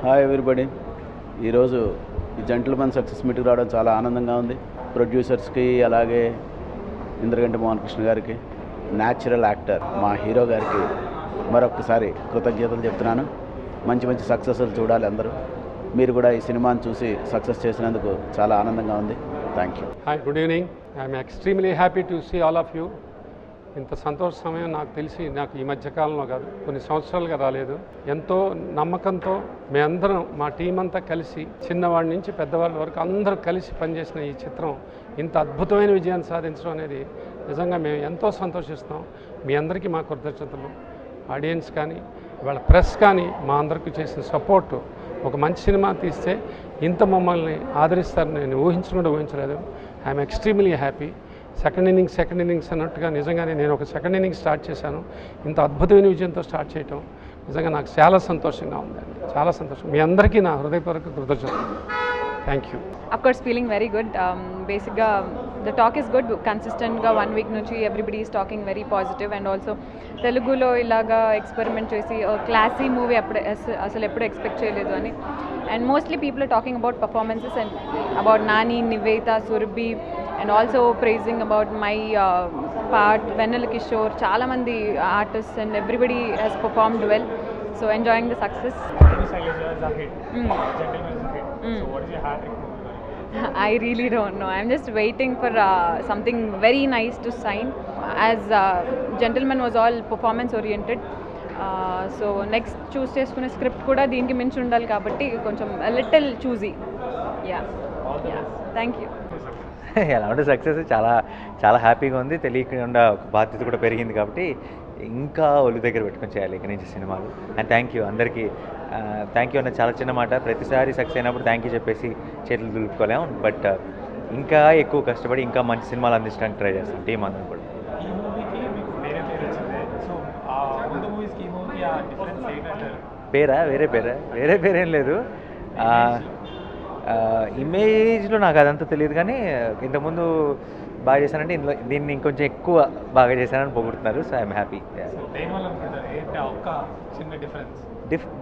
Hi everybody. ఈరోజు ఈ gentlemen success మీట్కి రావడం చాలా ఆనందంగా ఉంది. ప్రొడ్యూసర్స్కి, అలాగే ఇంద్రగంటి మోహన్ కృష్ణ గారికి, న్యాచురల్ యాక్టర్ మా హీరో గారికి మరొకసారి కృతజ్ఞతలు చెప్తున్నాను. మంచి మంచి సక్సెస్లు చూడాలి అందరూ. మీరు కూడా ఈ సినిమాని చూసి సక్సెస్ చేసినందుకు చాలా ఆనందంగా ఉంది. Thank you. Hi, good evening. I'm extremely happy to see all of you. ఇంత సంతోష సమయం నాకు తెలిసి ఈ మధ్యకాలంలో కాదు, కొన్ని సంవత్సరాలుగా రాలేదు. ఎంతో నమ్మకంతో మేమందరం, మా టీం అంతా కలిసి, చిన్నవాడి నుంచి పెద్దవాళ్ళ వరకు అందరూ కలిసి పనిచేసిన ఈ చిత్రం ఇంత అద్భుతమైన విజయాన్ని సాధించడం అనేది నిజంగా మేము ఎంతో సంతోషిస్తాం. మీ అందరికీ మా కృతజ్ఞతలు. ఆడియన్స్ కానీ, వాళ్ళ ప్రెస్ కానీ మా అందరికీ చేసిన సపోర్టు. ఒక మంచి సినిమా తీస్తే ఇంత మమ్మల్ని ఆదరిస్తారని నేను ఊహించలేదు. I'm extremely happy. Second innings అన్నట్టుగా నిజంగానే నేను ఒక సెకండ్ ఇన్నింగ్స్ స్టార్ట్ చేశాను. ఇంత అద్భుతమైన విజయంతో స్టార్ట్ చేయటం నిజంగా నాకు చాలా సంతోషంగా ఉందండి. చాలా సంతోషం. మీ అందరికీ నా హృదయపూర్వక కృతజ్ఞతలు. Thank you. Of course, feeling very good. Basically, the talk is good. Consistentగా 1 week నుంచి everybody is talking very positive, and also తెలుగులో ఇలాగా ఎక్స్పెరిమెంట్ చేసి క్లాసీ మూవీ అసలు ఎప్పుడు ఎక్స్పెక్ట్ చేయలేదు అని. And mostly people are talking about performances and about Nani, Nivetha, Surabhi, and also praising about my part, Vennela Kishore, చాలామంది artist, and everybody has performed well. So enjoying the success. I really don't know. I'm just waiting for something very nice to sign. As Gentleman was all performance oriented. So next choose చేసుకునే script కూడా దీనికి మించి ఉండాలి కాబట్టి కొంచెం little choosy. Yeah, thank you. ఎలా ఉంటే success చాలా చాలా హ్యాపీగా ఉంది. తెలియకుండా ఒక బాధ్యత కూడా పెరిగింది కాబట్టి ఇంకా ఒళ్ళు దగ్గర పెట్టుకొని చేయాలి ఇక నుంచి సినిమాలు. అండ్ థ్యాంక్ యూ అందరికీ. థ్యాంక్ యూ అన్న చాలా చిన్న మాట. ప్రతిసారి సక్సెస్ అయినప్పుడు థ్యాంక్ యూ చెప్పేసి చేతులు దులుపుకోలేము. బట్ ఇంకా ఎక్కువ కష్టపడి ఇంకా మంచి సినిమాలు అందించడానికి ట్రై చేస్తాం టీం అందరం కూడా. పేరా? వేరే పేరేం లేదు. ఇమేజ్లో నాకు అదంతా తెలియదు, కానీ ఇంతకుముందు బాగా చేశానంటే దీన్ని ఇంకొంచెం ఎక్కువ బాగా చేశానని పొగుడుతున్నారు. So I'm happy.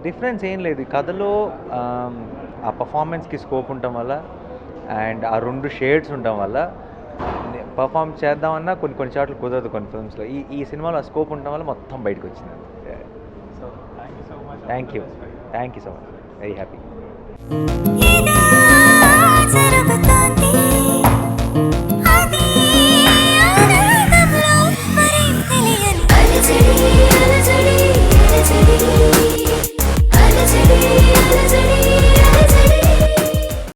డిఫరెన్స్ ఏం లేదు. కథలో ఆ పర్ఫార్మెన్స్కి స్కోప్ ఉండటం వల్ల, అండ్ ఆ 2 షేడ్స్ ఉండటం వల్ల పర్ఫామ్ చేద్దామన్నా కొన్ని చోట్ల కుదరదు కొన్ని ఫిల్మ్స్లో. ఈ సినిమాలో ఆ స్కోప్ ఉండటం వల్ల మొత్తం బయటకు వచ్చింది. Thank you so much. Very happy.